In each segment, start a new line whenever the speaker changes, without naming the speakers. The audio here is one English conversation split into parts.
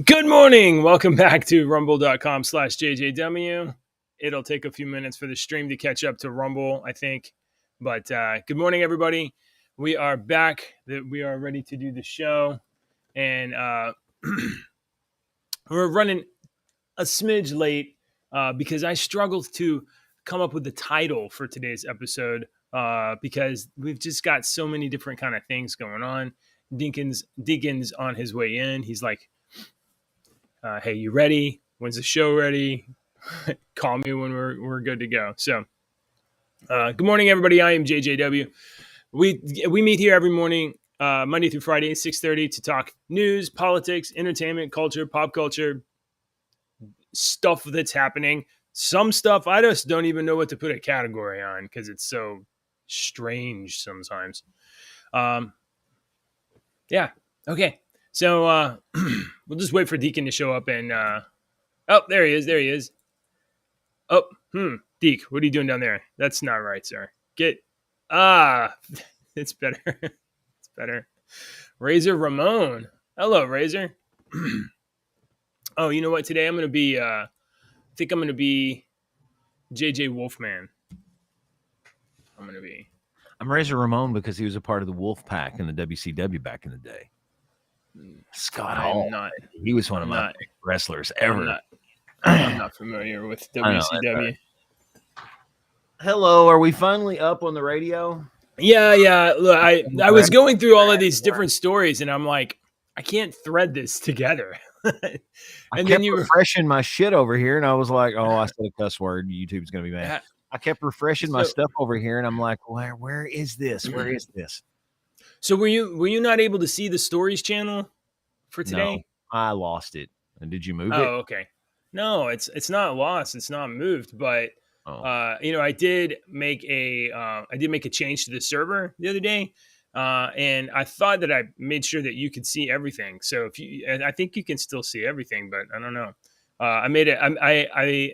Good morning. Welcome back to rumble.com/JJW. It'll take a few minutes for the stream to catch up to Rumble, I think. But good morning, everybody. We are back. We are ready to do the show. And we're running a smidge late because I struggled to come up with the title for today's episode because we've just got so many different kind of things going on. Deacon's on his way in. He's like, hey, you ready? When's the show ready? Call me when we're good to go. So, good morning, everybody. I am JJW. We meet here every morning, Monday through Friday, 6:30, to talk news, politics, entertainment, culture, pop culture, stuff that's happening. Some stuff I just don't even know what to put a category on because it's so strange sometimes. Yeah. Okay. So we'll just wait for Deacon to show up and oh, there he is. Oh, Deke, what are you doing down there? That's not right, sir. It's better. It's better. Razor Ramon. Hello, Razor. Oh, you know what? Today I'm gonna be I think I'm gonna be JJ Wolfman.
I'm Razor Ramon because he was a part of the Wolf Pack in the WCW back in the day. Scott Hall. He was one of my wrestlers ever.
I'm not familiar with WCW.
Hello, are we finally up on the radio?
Yeah. Look, I was going through all of these different stories, and I'm like, I can't thread this together.
And then you refreshing my shit over here, and I was like, oh, I said a cuss word. YouTube's gonna be mad. I kept refreshing my stuff over here, and I'm like, where is this? Where is this?
So were you not able to see the stories channel for today?
No, I lost it. And did you move it?
Oh, okay. No, it's not lost. It's not moved. But I did make a change to the server the other day, and I thought that I made sure that you could see everything. So I think you can still see everything, but I don't know. I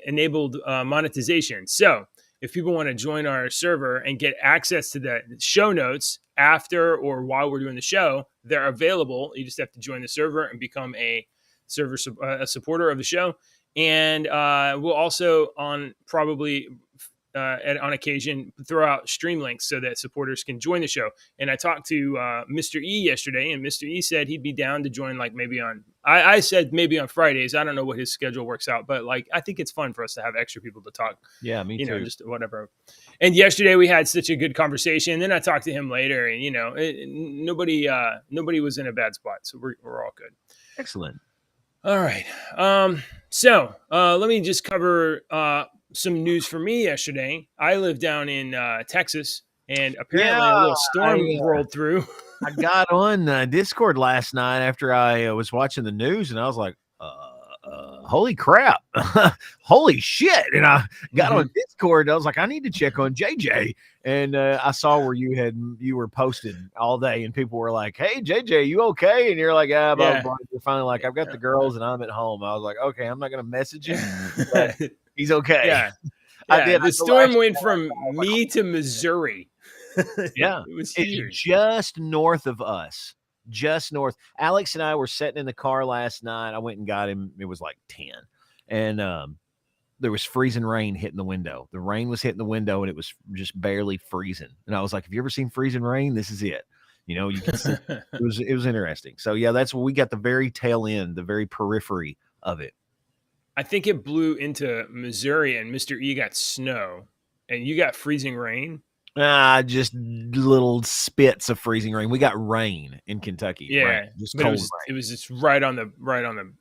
enabled monetization. So if people want to join our server and get access to the show notes after or while we're doing the show, they're available. You just have to join the server and become a supporter of the show. And we'll also on occasion throw out stream links so that supporters can join the show. And I talked to Mr. E yesterday, and Mr. E said he'd be down to join maybe on I said maybe on Fridays. I don't know what his schedule works out, but I think it's fun for us to have extra people to talk.
Yeah, me too.
Just whatever. And yesterday we had such a good conversation. And then I talked to him later, and nobody was in a bad spot, so we're all good.
Excellent.
All right. So let me just cover some news for me yesterday. I live down in Texas, and apparently a little storm rolled through.
I got on Discord last night after I was watching the news, and I was like, holy crap, holy shit. And I got on Discord, and I was like, I need to check on JJ. And I saw where you were posted all day, and people were like, hey, JJ, you okay? And you're like, blah, blah, blah. You're finally like, I've got the girls, and I'm at home. I was like, okay, I'm not going to message him, but he's okay.
Yeah. The storm went from me to Missouri.
Yeah,
it was huge.
It's just north of us. Just north. Alex and I were sitting in the car last night. I went and got him. It was like 10. And there was freezing rain hitting the window. The rain was hitting the window, and it was just barely freezing. And I was like, have you ever seen freezing rain? This is it. You can see it was interesting. So yeah, that's what we got, the very tail end, the very periphery of it.
I think it blew into Missouri, and Mr. E got snow, and you got freezing rain.
Just little spits of freezing rain. We got rain in Kentucky.
Yeah,
right? Just cold rain.
It was just right on the.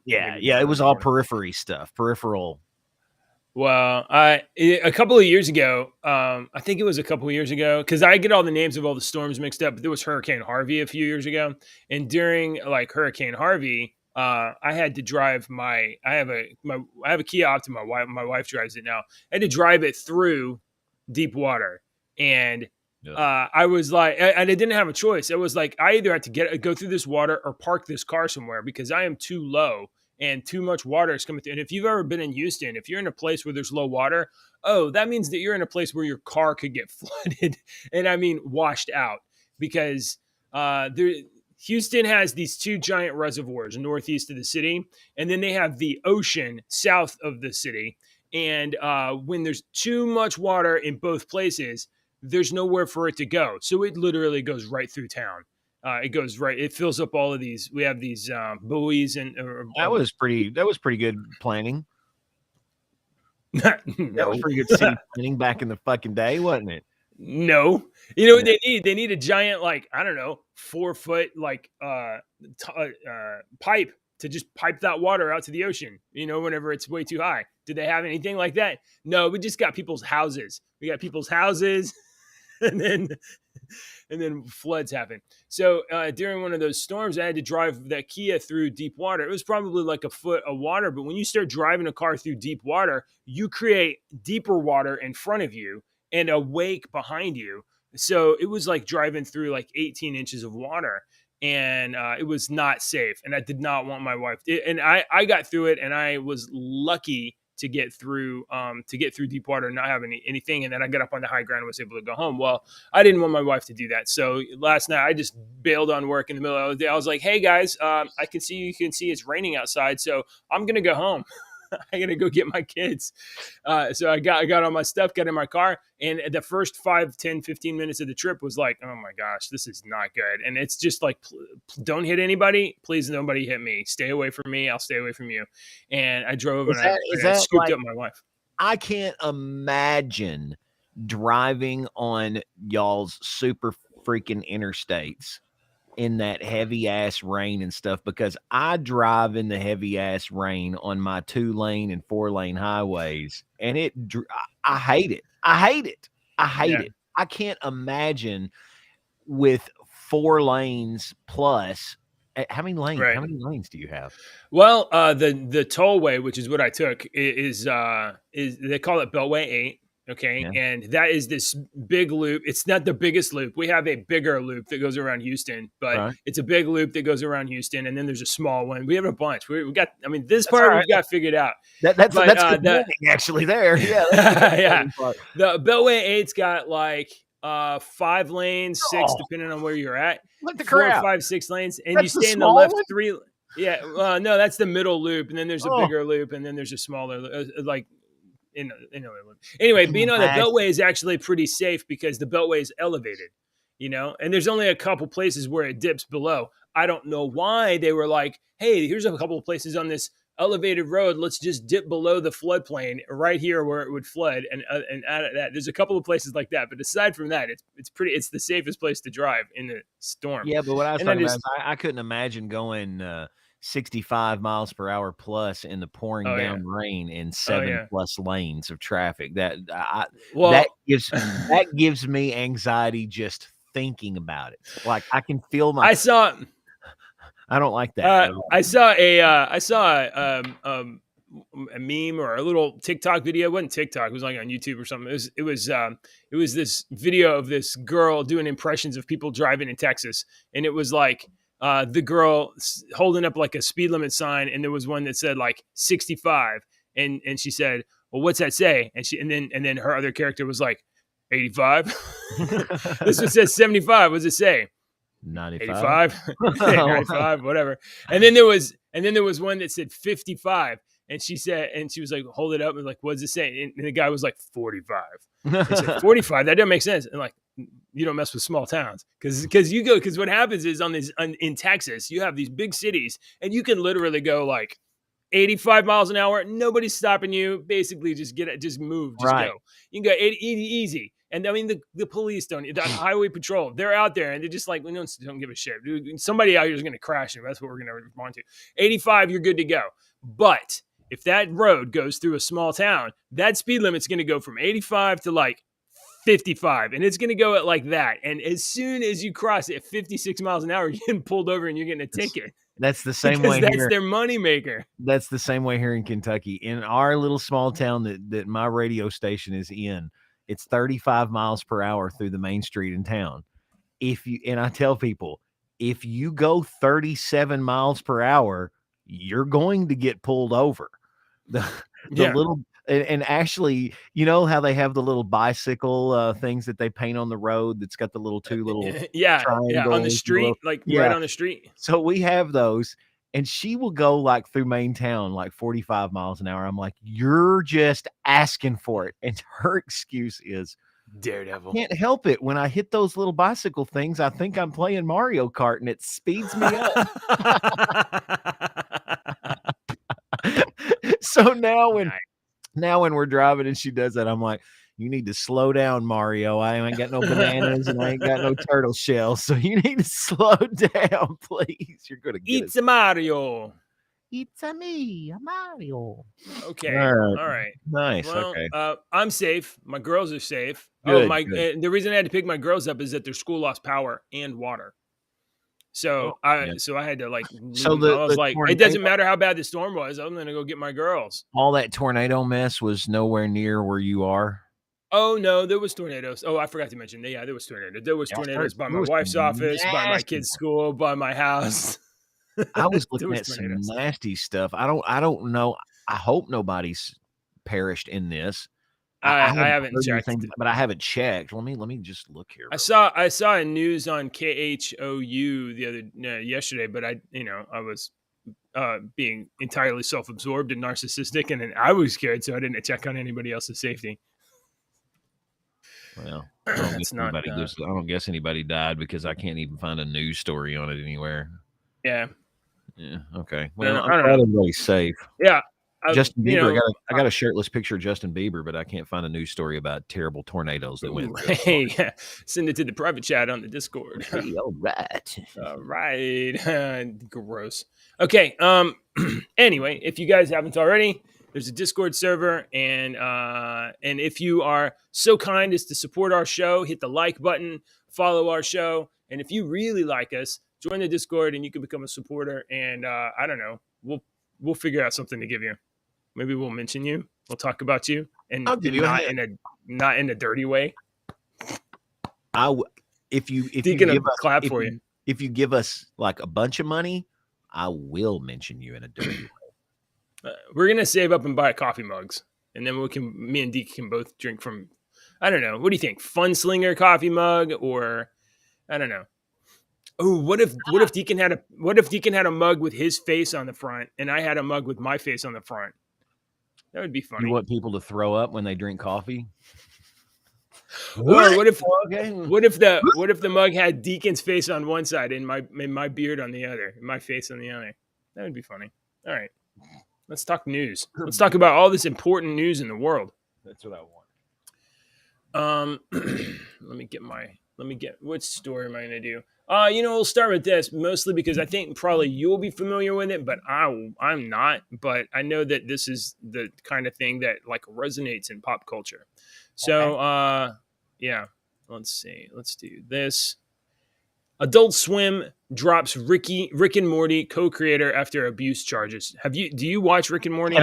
Yeah. It was all periphery stuff, peripheral.
Well, a couple of years ago, I think it was a couple of years ago, because I get all the names of all the storms mixed up. But there was Hurricane Harvey a few years ago, and during Hurricane Harvey, I had to drive I have a Kia Optima. My wife drives it now. I had to drive it through deep water. And I was like, and I didn't have a choice. It was like, I either had to go through this water or park this car somewhere because I am too low and too much water is coming through. And if you've ever been in Houston, if you're in a place where there's low water, that means that you're in a place where your car could get flooded. And I mean, washed out because Houston has these two giant reservoirs northeast of the city, and then they have the ocean south of the city. And when there's too much water in both places, there's nowhere for it to go. So it literally goes right through town. It goes right. It fills up all of these. We have these buoys and
That was pretty good planning. That was
no,
pretty good city planning back in the fucking day, wasn't it?
no. You know what they need? They need a giant, like, I don't know, 4 foot like pipe to just pipe that water out to the ocean. Whenever it's way too high. Do they have anything like that? No, we just got people's houses. We got people's houses, and then floods happen. So during one of those storms, I had to drive that Kia through deep water. It was probably like a foot of water, but when you start driving a car through deep water, you create deeper water in front of you and a wake behind you. So it was like driving through like 18 inches of water, and it was not safe. And I did not want my wife. And I got through it, and I was lucky to get through deep water and not have anything. And then I got up on the high ground and was able to go home. Well, I didn't want my wife to do that. So last night I just bailed on work in the middle of the day. I was like, hey guys, I can see, you can see it's raining outside. So I'm going to go home. I'm going to go get my kids. So I got all my stuff, got in my car. And the first 5, 10, 15 minutes of the trip was like, oh my gosh, this is not good. And it's just like, don't hit anybody. Please, nobody hit me. Stay away from me. I'll stay away from you. And I drove and I scooped up my wife.
I can't imagine driving on y'all's super freaking interstates in that heavy ass rain and stuff, because I drive in the heavy ass rain on my 2-lane and 4-lane highways, and I hate it. I hate it. I hate it. I can't imagine with 4 lanes plus. How many lanes? Right. How many lanes do you have?
Well, the tollway, which is what I took, is they call it Beltway 8. Okay. Yeah. And that is this big loop. It's not the biggest loop. We have a bigger loop that goes around Houston, but it's a big loop that goes around Houston. And then there's a small one. We have a bunch. We got, I mean, this part we've got figured out.
That's good actually there. Yeah.
Yeah. The Beltway 8's got like 5 lanes, 6, depending on where you're at.
Let the
4, 5, 6 lanes. And you stay in the left 3. Yeah. No, that's the middle loop. And then there's a bigger loop. And then there's a smaller, like, anyway, but the Beltway is actually pretty safe because the Beltway is elevated, and there's only a couple places where it dips below. I don't know why they were like, hey, here's a couple of places on this elevated road. Let's just dip below the floodplain right here where it would flood. And out of that, there's a couple of places like that. But aside from that, it's the safest place to drive in the storm.
Yeah. But what I was talking about is I couldn't imagine going 65 miles per hour plus in the pouring down rain in 7 plus lanes of traffic. That gives me anxiety just thinking about it. Like I can feel I don't like that.
I saw a meme or a little TikTok video. It wasn't TikTok. It was like on YouTube or something. It was this video of this girl doing impressions of people driving in Texas, and it was like the girl holding up like a speed limit sign, and there was one that said like 65, and she said, well, what's that say? And then her other character was like 85. This one says 75. What's it say?
95.
95, whatever. And then there was one that said 55, and she was like, hold it up, and like, what's it say? And the guy was like 45. He said 45. That doesn't make sense. And like, you don't mess with small towns because what happens is in Texas, you have these big cities and you can literally go like 85 miles an hour. Nobody's stopping you. Basically just move, go. You can go 80 easy. And I mean, the police the highway patrol, they're out there and they're just like, we don't give a shit. Dude, somebody out here is going to crash and that's what we're going to respond to. 85, you're good to go. But if that road goes through a small town, that speed limit's going to go from 85 to like 55, and it's going to go at like that. And as soon as you cross it at 56 miles an hour, you're getting pulled over and you're getting a ticket.
That's the same way
here. That's their moneymaker.
That's the same way here in Kentucky. In our little small town that my radio station is in, it's 35 miles per hour through the main street in town. And I tell people, if you go 37 miles per hour, you're going to get pulled over. The And actually, you know how they have the little bicycle things that they paint on the road that's got the little two little
Yeah, yeah, on the
triangles, and the
street,
little,
like right
yeah.
on the street.
So we have those, and she will go like through main town like 45 miles an hour. I'm like, you're just asking for it. And her excuse is,
Daredevil.
can't help it. When I hit those little bicycle things, I think I'm playing Mario Kart and it speeds me up. So now when we're driving and she does that, I'm like, you need to slow down, Mario. I ain't got no bananas and I ain't got no turtle shells. So you need to slow down, please. You're gonna get
It's a Mario.
It's a me, a Mario.
Okay.
All
All right.
nice.
Well,
Okay.
I'm safe. My girls are safe.
Good, good.
The reason I had to pick my girls up is that their school lost power and water.
Oh,
So
yeah.
I had to like leave
So
them. I was
the
like, it
tornado,
doesn't matter how bad the storm was. I'm gonna go get my girls.
all that tornado mess was nowhere near where you are.
Oh no, there was tornadoes. Oh, I forgot to mention. Yeah, there was tornadoes. There was
Yeah, I heard
tornadoes by
there
my
was
wife's
some
office, by my
nasty.
kids' school, by my house.
I was
There
looking
was
at some
tornadoes.
nasty stuff. I don't know. I hope nobody's perished in this. I
I
haven't
haven't
heard
checked.
anything, but I haven't checked. Let me just look here
I
real
saw I saw a news on KHOU the other yesterday, but I was being entirely self-absorbed and narcissistic, and then I was scared, so I didn't check on anybody else's safety.
quick. Well,
It's not.
I don't guess anybody died because I can't even find a news story on it anywhere.
Yeah,
Yeah. Okay.
I
Well, I'm
don't
glad
know.
everybody's safe.
Yeah,
Justin
you
Bieber.
know.
I got a shirtless picture of Justin Bieber, but I can't find a news story about terrible tornadoes that went
Ooh,
through.
hey, send it to the private chat on the Discord.
Hey, all right.
All right. Gross. Okay. Anyway, if you guys haven't already, there's a Discord server, and if you are so kind as to support our show, hit the like button, follow our show, and if you really like us, join the Discord and you can become a supporter. And I don't know, we'll figure out something to give you. Maybe we'll mention you. We'll talk about you,
I'll give
and
you a
not in a dirty way.
If you
Deacon
give
will
us
clap for you.
if you give us like a bunch of money, I will mention you in a dirty way.
We're gonna save up and buy coffee mugs, and then me and Deke can both drink from. I don't know. What do you think? FUNSLINGER coffee mug, or I don't know. Oh, what if Deacon had a mug with his face on the front, and I had a mug with my face on the front? That would be
You
funny.
want people to throw up when they drink coffee?
Or what if
Okay.
what if the mug had Deacon's face on one side and my beard on the other, and my face on the other? That would be funny. All right. Let's talk news. Let's talk about all this important news in the world.
That's what I want.
Let me get which story am I gonna do? We'll start with this mostly because I think probably you'll be familiar with it, but I'm not. But I know that this is the kind of thing that like resonates in pop culture. So yeah, let's see. Let's do this. Adult Swim drops Rick and Morty co-creator after abuse charges. Do you watch Rick and Morty?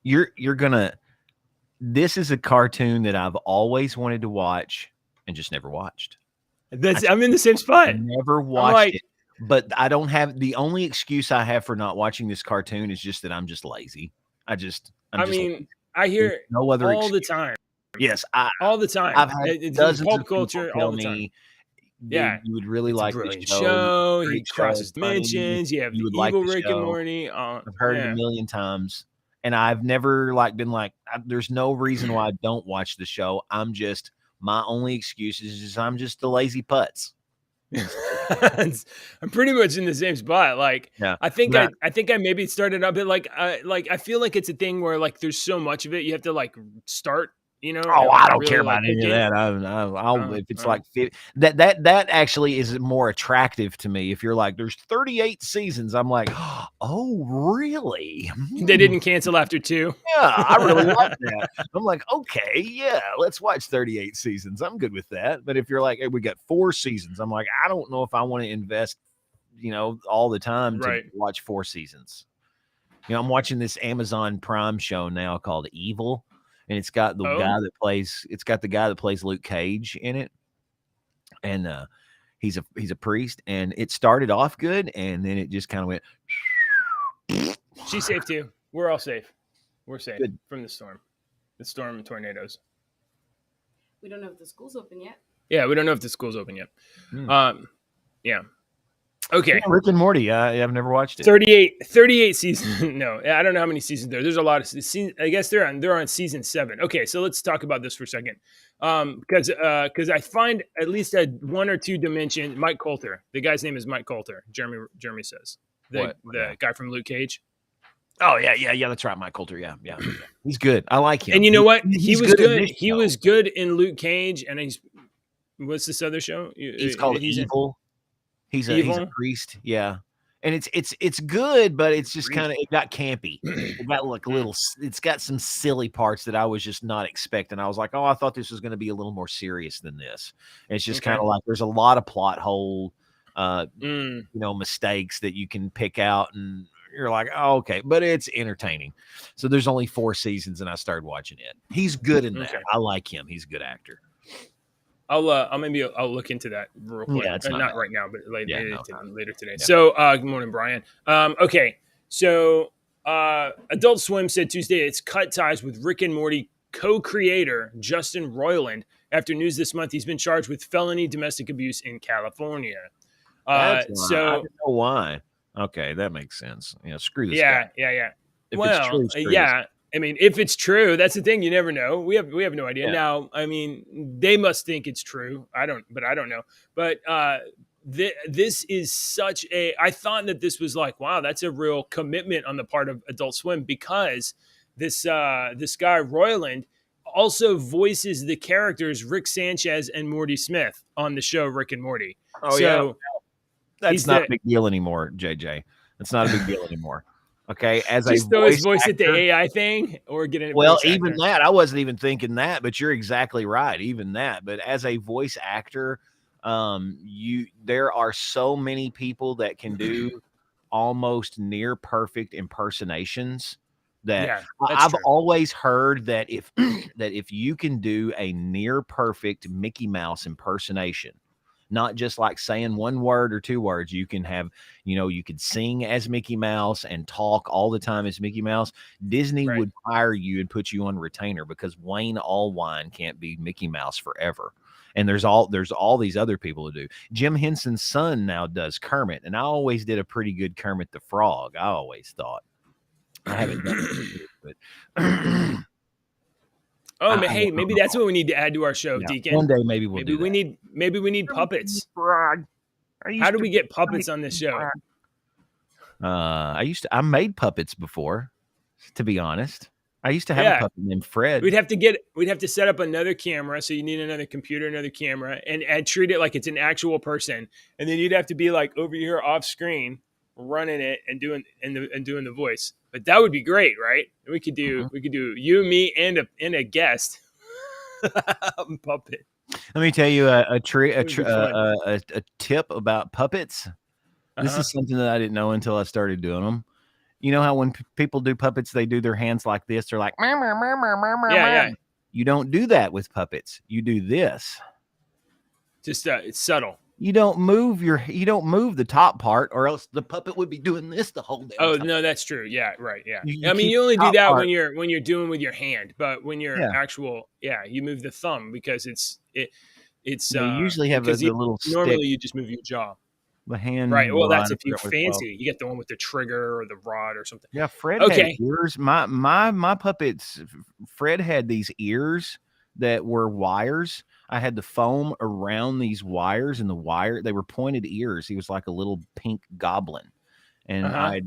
You're gonna. This is a cartoon that I've always wanted to watch and just never watched.
I'm in the same spot.
Never watched it, but I don't have the only excuse I have for not watching this cartoon is just that I'm just lazy. I
hear
no other
all
excuse.
the time.
Yes,
all the time.
I've had dozens
pop
of
culture
people
all
tell
the time.
me,
Yeah,
you would really
it's
like
a brilliant
this
show. He
Great
crosses
show, funny.
dimensions. You have
You
the
would like
evil
the
Rick and
show.
Morty.
I've heard it a million times, and I've never been like. There's no reason why I don't watch the show. My only excuse is I'm just a lazy putz.
I'm pretty much in the same spot. Like,
Yeah,
I think I maybe started a bit like I feel like it's a thing where like there's so much of it you have to like start.
Oh, I don't
really,
care about any of that. I'll if it's like that actually is more attractive to me. If you're like, there's 38 seasons, I'm like, oh, really?
They didn't cancel after 2.
Yeah, I really like that. I'm like, okay, yeah, let's watch 38 seasons. I'm good with that. But if you're like, hey, we got 4 seasons, I'm like, I don't know if I want to invest, all the time to watch 4 seasons. I'm watching this Amazon Prime show now called Evil. And it's got the guy that plays Luke Cage in it. And he's a priest, and it started off good, and then it just kind of went.
She's safe too. We're all safe. We're safe from the storm. The storm and tornadoes.
We don't know if the school's open yet.
Yeah, we don't know if the school's open yet. Yeah. Okay.
Yeah, Rick and Morty. I've never watched it.
38 seasons. No, I don't know how many seasons there. There's a lot of seasons. I guess they're on season 7. Okay, so let's talk about this for a second. Because I find at least a one or two dimension. Mike Coulter. The guy's name is Mike Coulter. Jeremy says the guy from Luke Cage.
Oh yeah. That's right, Mike Coulter. Yeah. He's good. I like him.
And you know what? He was good. He
show.
was good in Luke Cage, and what's this other show?
He's called Evil. He's a priest. Yeah. And it's good, but it's just kind of, it got campy. It got like it's got some silly parts that I was just not expecting. I was like, oh, I thought this was going to be a little more serious than this. And it's just kind of like, there's a lot of plot hole, mistakes that you can pick out, and you're like, oh, okay, but it's entertaining. So there's only 4 seasons, and I started watching it. He's good in that. I like him. He's a good actor.
I'll look into that real quick. Yeah, not right now, but later today. Yeah. So good morning, Brian. Okay, so Adult Swim said Tuesday it's cut ties with Rick and Morty co-creator Justin Roiland after news this month he's been charged with felony domestic abuse in California.
I don't know why. Okay, that makes sense. Screw this guy.
Yeah.
If it's true,
I mean, if it's true, that's the thing. You never know. We have no idea.
Yeah.
Now, I mean, they must think it's true. I don't know. But this is such a. I thought that this was like, wow, that's a real commitment on the part of Adult Swim, because this guy Roiland also voices the characters Rick Sanchez and Morty Smith on the show Rick and Morty.
Oh, yeah. That's not a big deal anymore, JJ. That's not a big deal anymore. Okay, as
just throw his voice at the AI thing, or get it.
Well, even that, I wasn't even thinking that, but you're exactly right. Even that, but as a voice actor, there are so many people that can do almost near perfect impersonations. That I've always heard that if you can do a near perfect Mickey Mouse impersonation, not just like saying one word or 2 words, you can have, you could sing as Mickey Mouse and talk all the time as Mickey Mouse. Disney would hire you and put you on retainer, because Wayne Allwine can't be Mickey Mouse forever. And there's all these other people who do. Jim Henson's son now does Kermit, and I always did a pretty good Kermit the Frog. I always thought. I haven't done it, but
hey, maybe that's what we need to add to our show, Deacon.
One day, maybe we'll do that.
Maybe we need puppets. How do we get puppets on this show?
I made puppets before, to be honest. I used to have a puppet named Fred.
We'd have to set up another camera. So you need another computer, another camera, and treat it like it's an actual person. And then you'd have to be like over here off screen, running it and doing the voice. But that would be great, right? We could do you, me, and a guest puppet.
Let me tell you a tip about puppets. This is something that I didn't know until I started doing them. You know how when people do puppets, they do their hands like this. They're like, yeah. You don't do that with puppets. You do this.
Just it's subtle.
You don't move the top part, or else the puppet would be doing this the whole day.
Oh no, that's true. Yeah, right. Yeah. I mean, you only do that when you're doing with your hand, but when you're you move the thumb, because it's
you usually have a little stick.
Normally you just move your jaw.
The hand,
right? Well, that's if you fancy it. You get the one with the trigger or the rod or something.
Yeah, Fred had ears. My puppets. Fred had these ears that were wires. I had the foam around these wires, and they were pointed ears. He was like a little pink goblin, and I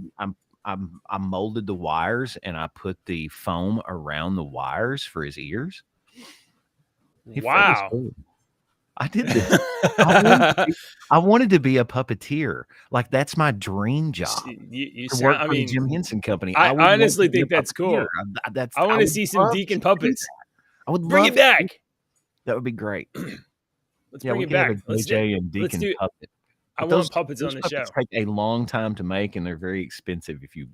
molded the wires, and I put the foam around the wires for his ears.
Wow.
I did this. I wanted to be a puppeteer. Like, that's my dream job.
You
to work for the Jim Henson Company.
I honestly think that's cool. I want to see some Deacon puppets.
I would
bring it back.
That would be great.
Let's bring it back.
JJ and Deacon puppet.
I want puppets on the show.
Take a long time to make, and they're very expensive if you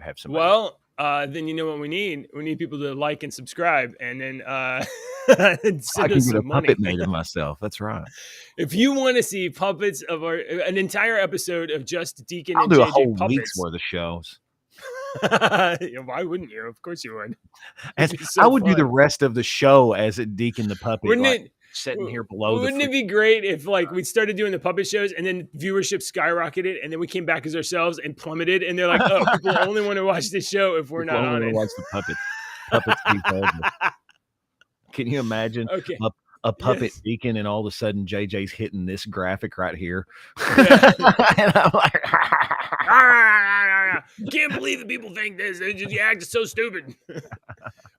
have some.
Well, then you know what we need. We need people to like and subscribe, and then send us some money.
Puppet made of myself. That's right.
If you want to see puppets of an entire episode of just Deacon
I'll
and
do
JJ
a whole
puppets,
week's worth of shows.
Yeah, why wouldn't you? Of course you would.
As
It'd be so
I would do the
fun.
rest of the show as a Deacon the puppet,
Wouldn't
like
it?
sitting here below the.
Wouldn't it be great if like we started doing the puppet shows and then viewership skyrocketed and then we came back as ourselves and plummeted and they're like, oh, people only want to watch this show if we're
People
not
only
on
wanna
it.
watch the puppets take over. Can you imagine
Okay.
a puppet
Yes.
Deacon and all of a sudden JJ's hitting this graphic right here?
Yeah.
And I'm like,
Can't believe that people think this. You act so stupid.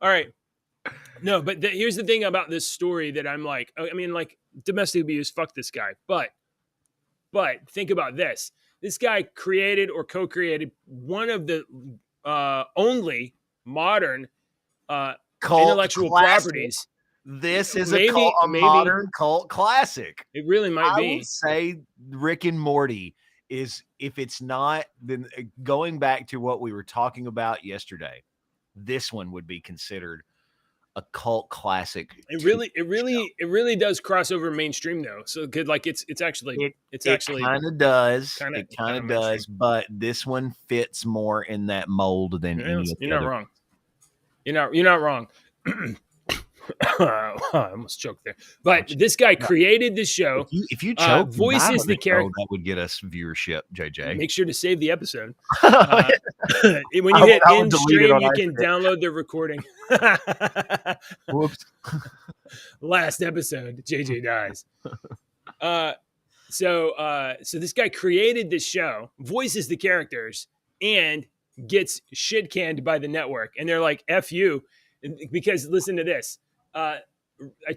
All right. No, but here's the thing about this story that I'm like, I mean, like domestic abuse, fuck this guy. But think about this. This guy created or co-created one of the only modern
cult
intellectual
classic.
properties.
This is
Maybe-
a modern cult classic.
It really might
I
be.
would say Rick and Morty is, if it's not, then going back to what we were talking about yesterday, this one would be considered a cult classic.
It really does cross over mainstream though. So good, like it's actually
It
actually
kind of does.
kinda-
It kind
kinda
of does,
mainstream.
but this one fits more in that mold than any of
you're
the
not
other.
wrong. You're not wrong. I almost choked there. But this guy created this show.
If you choke,
voices the character.
that would get us viewership, JJ.
Make sure to save the episode. When you hit
I would
end
delete it
stream,
on
you can
accident.
download the recording.
Whoops.
Last episode, JJ dies. So this guy created this show, voices the characters, and gets shit canned by the network. And they're like, F you. Because listen to this. A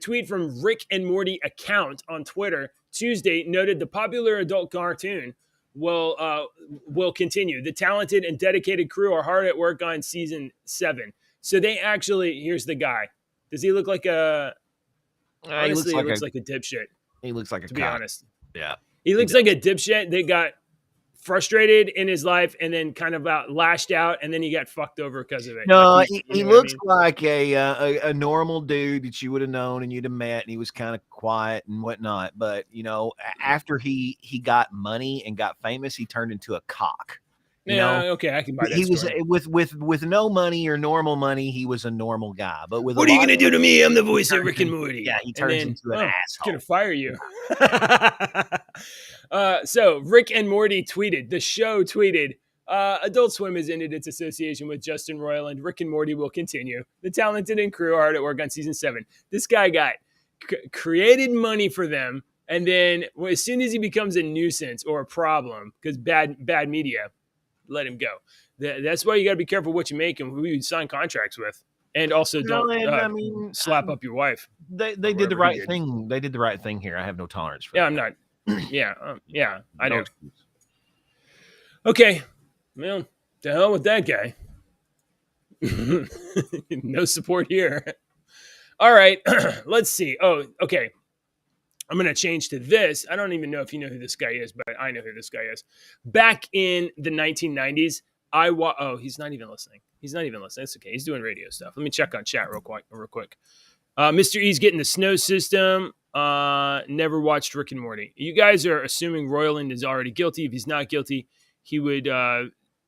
tweet from Rick and Morty account on Twitter Tuesday noted the popular adult cartoon will continue. The talented and dedicated crew are hard at work on season 7. So they actually, here's the guy. Does he look like a? Honestly, he looks like a dipshit.
He looks like a
to be honest.
Yeah.
He looks like a dipshit that got frustrated in his life and then kind of lashed out and then he got fucked over because of it.
No,
like
he looks like a normal dude that you would have known and you'd have met, and he was kind of quiet and whatnot. But after he got money and got famous, he turned into a cock.
Okay, I can buy that.
He
story.
was with no money or normal money, he was a normal guy. But with
what are you gonna do to me? I'm the voice of Rick and Morty.
Yeah, he turns into an asshole.
Gonna fire you. So Rick and Morty tweeted. The show tweeted. Adult Swim has ended its association with Justin Roiland. Rick and Morty will continue. The talented and crew are hard at work on season 7. This guy got created money for them, and then as soon as he becomes a nuisance or a problem because bad media, let him go. That's why you got to be careful what you make and who you sign contracts with, and also don't slap up your wife.
They did the right thing. They did the right thing here. I have no tolerance for.
Yeah, I'm not. Yeah, I
No
know.
excuse.
Okay, well, to hell with that guy. No support here. All right, let's see. Oh, okay. I'm going to change to this. I don't even know if you know who this guy is, but I know who this guy is. Back in the 1990s, he's not even listening. He's not even listening. It's okay. He's doing radio stuff. Let me check on chat real quick. Mr. E's getting the snow system. Never watched Rick and Morty. You guys are assuming Roiland is already guilty. If he's not guilty, he would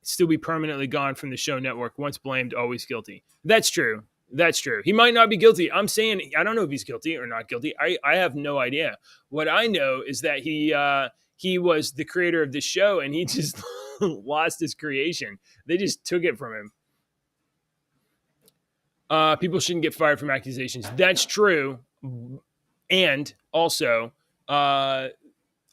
still be permanently gone from the show network. Once blamed, always guilty. That's true. He might not be guilty. I'm saying I don't know if he's guilty or not guilty. I have no idea. What I know is that he was the creator of this show and he just lost his creation. They just took it from him. People shouldn't get fired from accusations. That's true. And also,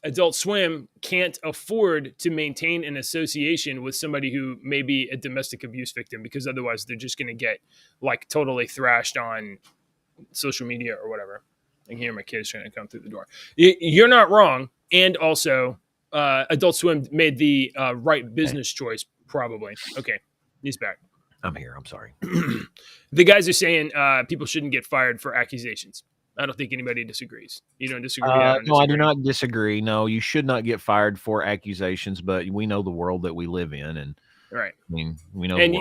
Adult Swim can't afford to maintain an association with somebody who may be a domestic abuse victim because otherwise they're just going to get like totally thrashed on social media or whatever. I can hear my kids trying to come through the door. You're not wrong. And also, Adult Swim made the right business choice, probably. Okay, he's back.
I'm here. I'm sorry.
The guys are saying people shouldn't get fired for accusations. I don't think anybody disagrees. You don't disagree?
No, I do not disagree. No, you should not get fired for accusations, but we know the world that we live in, and
right.
I mean, we know,
and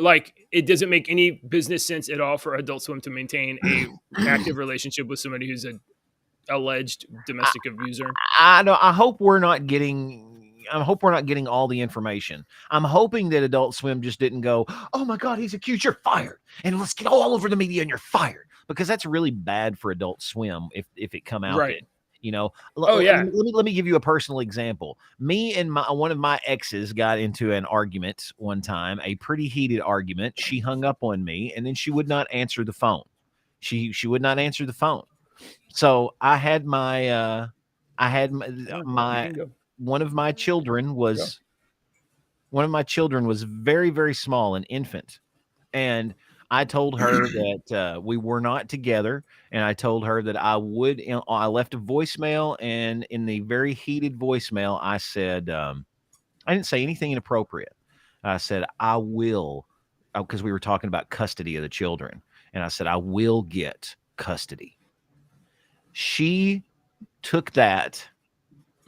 like it doesn't make any business sense at all for Adult Swim to maintain a active relationship with somebody who's an alleged domestic abuser.
I know. I hope we're not getting. we're not getting all the information. I'm hoping that Adult Swim just didn't go, oh my God, he's accused, you're fired, and let's get all over the media and you're fired, because that's really bad for Adult Swim if it come out
Right.
that, you know.
Oh, yeah.
Let me give you a personal example. Me and one of my exes got into an argument one time, a pretty heated argument. She hung up on me, and then she would not answer the phone. She would not answer the phone. So I had my one of my children was very, very small, an infant. And I told her that we were not together, and I told her that I left a voicemail, and in the very heated voicemail, I said, I didn't say anything inappropriate. I said, I will, because we were talking about custody of the children. And I said, I will get custody. She took that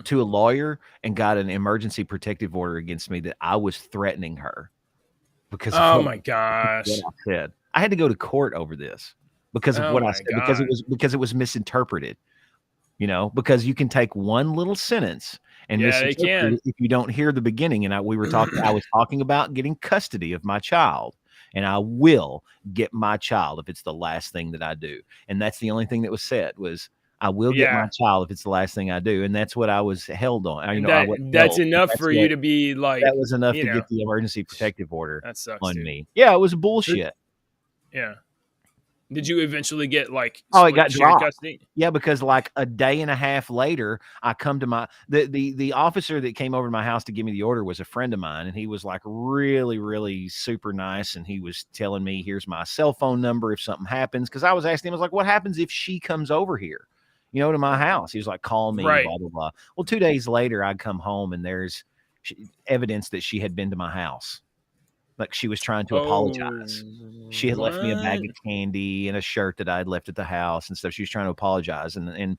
to a lawyer and got an emergency protective order against me that I was threatening her because
Oh my gosh.
what I said. I had to go to court over this because of what I said, because it was misinterpreted. You know, because you can take one little sentence and misinterpret it if you don't hear the beginning. And I was talking about getting custody of my child, and I will get my child if it's the last thing that I do. And that's the only thing that was said was, I will get my child if it's the last thing I do. And that's what I was held on. You know,
that's enough for you to be like,
that was enough to get the emergency protective order on
dude.
me. Yeah, it was bullshit.
Yeah. Did you eventually get like,
it got dropped?
Custody?
Yeah, because like a day and a half later, I come to the officer that came over to my house to give me the order was a friend of mine, and he was like really, really super nice, and he was telling me, here's my cell phone number if something happens, because I was asking him, I was like, what happens if she comes over here, you know, to my house? He was like, call me, blah, blah, blah. Well, 2 days later, I'd come home, and there's evidence that she had been to my house. Like she was trying to apologize. She had left me a bag of candy and a shirt that I'd left at the house and stuff. She was trying to apologize, and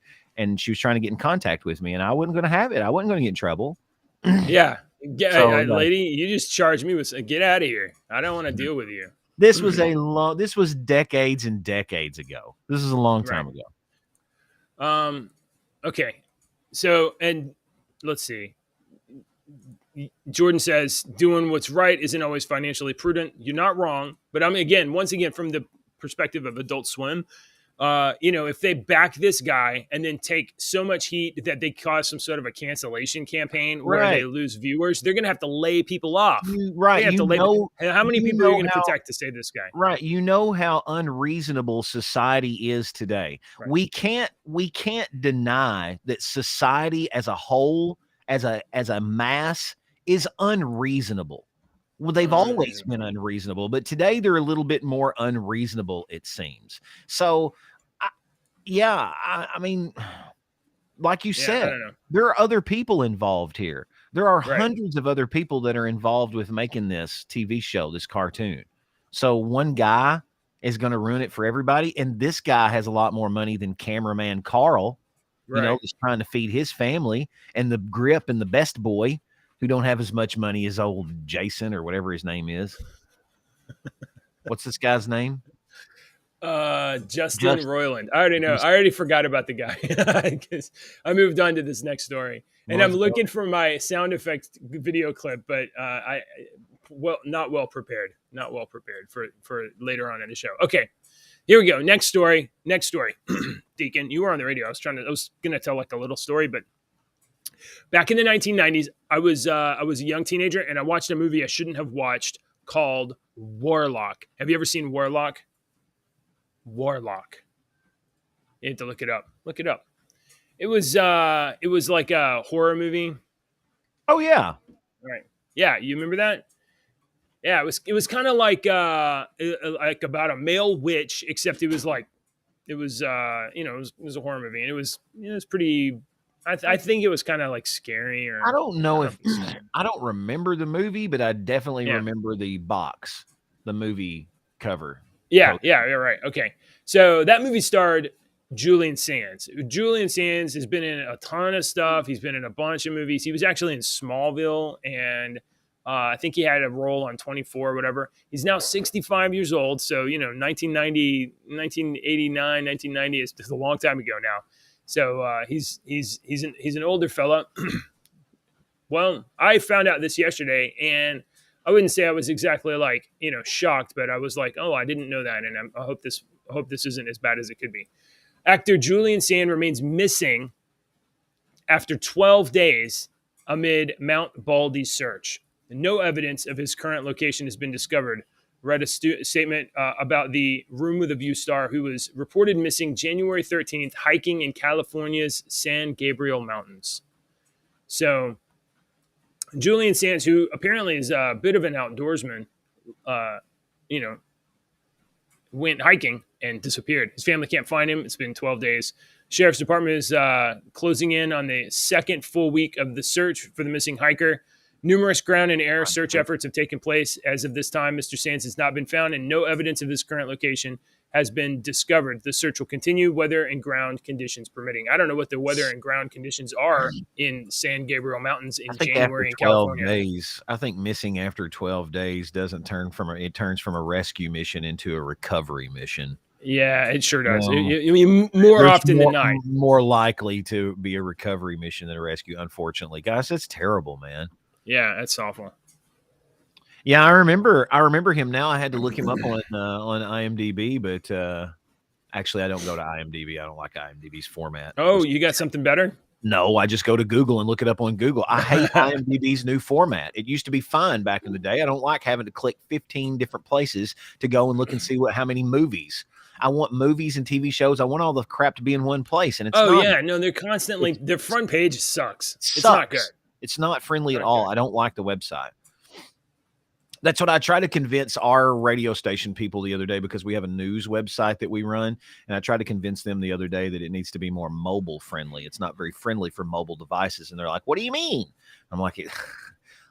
she was trying to get in contact with me, and I wasn't going to have it. I wasn't going to get in trouble.
Yeah. Lady, you just charged me with, get out of here. I don't want to deal with you.
This was decades and decades ago. This is a long time ago.
Okay. So, and let's see. Jordan says doing what's right isn't always financially prudent. You're not wrong, but once again, from the perspective of Adult Swim, you know, if they back this guy and then take so much heat that they cause some sort of a cancellation campaign where they lose viewers, they're going to have to lay people off.
Right.
How many people are you going to protect to save this guy?
Right. You know how unreasonable society is today. Right. We can't deny that society as a whole, as a mass, is unreasonable. Well, they've always been unreasonable, but today they're a little bit more unreasonable, it seems. So, I mean, like you said, there are other people involved here. There are hundreds of other people that are involved with making this TV show, this cartoon. So one guy is going to ruin it for everybody, and this guy has a lot more money than cameraman Carl, you know, is trying to feed his family, and the Grip and the Best Boy, who don't have as much money as old Jason or whatever his name is. What's this guy's name?
Justin Roiland. I already know. I already forgot about the guy because I moved on to this next story, and I'm looking for my sound effect video clip, but not well prepared for later on in the show. Okay, here we go. Next story. Deacon, you were on the radio. I was going to tell like a little story, but back in the 1990s, I was a young teenager, and I watched a movie I shouldn't have watched called Warlock. Have you ever seen Warlock? Warlock. You have to look it up. Look it up. It was like a horror movie.
Oh yeah.
Right. Yeah, you remember that? Yeah, it was kind of like about a male witch, except it was a horror movie, and it was pretty. I think it was kind of like scary. Or
I don't know I don't remember the movie, but I definitely remember the box, the movie cover.
Yeah, you're right. Okay, so that movie starred Julian Sands. Julian Sands has been in a ton of stuff. He's been in a bunch of movies. He was actually in Smallville, and I think he had a role on 24 or whatever. He's now 65 years old. So, 1989, 1990 is just a long time ago now. So he's an older fella. Well, I found out this yesterday, and I wouldn't say I was exactly like, shocked, but I was like, oh, I didn't know that, and I hope this isn't as bad as it could be. Actor Julian Sand remains missing after 12 days amid Mount Baldy search. No evidence of his current location has been discovered. Read a statement about the room with a view star who was reported missing January 13th hiking in California's San Gabriel Mountains. So Julian Sands, who apparently is a bit of an outdoorsman, you know, went hiking and disappeared. His family can't find him. It's been 12 days. Sheriff's Department is closing in on the second full week of the search for the missing hiker. Numerous ground and air search efforts have taken place. As of this time, Mr. Sands has not been found, and no evidence of his current location has been discovered. The search will continue, weather and ground conditions permitting. I don't know what the weather and ground conditions are in San Gabriel Mountains in January in California.
Days, I think missing after 12 days doesn't turns from a rescue mission into a recovery mission.
Yeah, it sure does. More often than not.
More likely to be a recovery mission than a rescue, unfortunately. Guys, that's terrible, man.
Yeah, that's awful.
Yeah, I remember him now. I had to look him up on IMDb, but actually I don't go to IMDb. I don't like IMDb's format.
Oh, you got something better?
No, I just go to Google and look it up on Google. I hate IMDb's new format. It used to be fine back in the day. I don't like having to click 15 different places to go and look and see how many movies. I want movies and TV shows. I want all the crap to be in one place. And it's
they're constantly their front page sucks. It's not good.
It's not friendly at all. I don't like the website. That's what I try to convince our radio station people the other day, because we have a news website that we run. And I tried to convince them the other day that it needs to be more mobile friendly. It's not very friendly for mobile devices. And they're like, what do you mean? I'm like,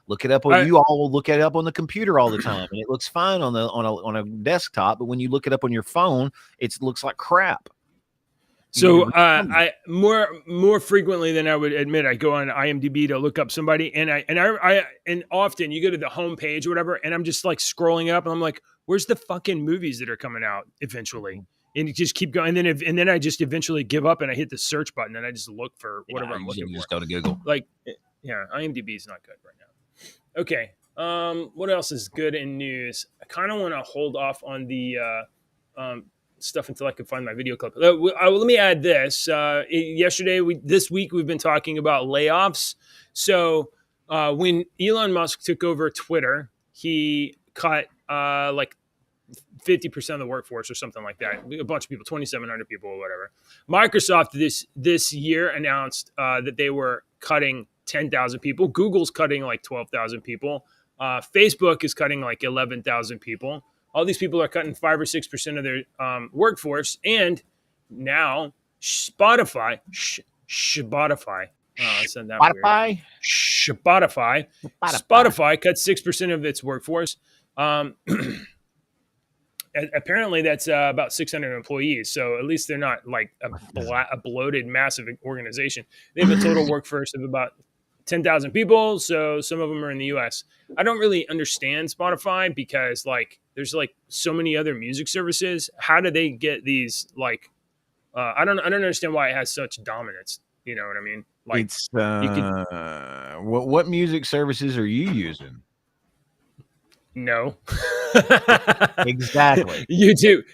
look it up. You all will look it up on the computer all the time. And it looks fine on a desktop. But when you look it up on your phone, it looks like crap.
So I more frequently than I would admit, I go on IMDb to look up somebody, and often you go to the homepage or whatever, and I'm just like scrolling up, and I'm like, where's the fucking movies that are coming out eventually? And you just keep going, and then I just eventually give up, and I hit the search button, and I just look for whatever I'm looking for.
Just go to Google.
Like, yeah, IMDb is not good right now. Okay, what else is good in news? I kind of want to hold off on the stuff until I can find my video clip. Let me add this. This week we've been talking about layoffs. So when Elon Musk took over Twitter, he cut like 50% of the workforce or something like that. A bunch of people, 2,700 people or whatever. Microsoft this year announced that they were cutting 10,000 people. Google's cutting like 12,000 people. Facebook is cutting like 11,000 people. All these people are cutting 5 or 6% of their workforce, and now Spotify. I said that weird. Spotify cuts 6% of its workforce. Apparently, that's about 600 employees. So at least they're not like a bloated, massive organization. They have a total workforce of about 10,000 people. So some of them are in the U.S. I don't really understand Spotify because there's like so many other music services. How do they get these I don't understand why it has such dominance. You know what I mean? Like
it's what music services are you using?
No.
Exactly.
YouTube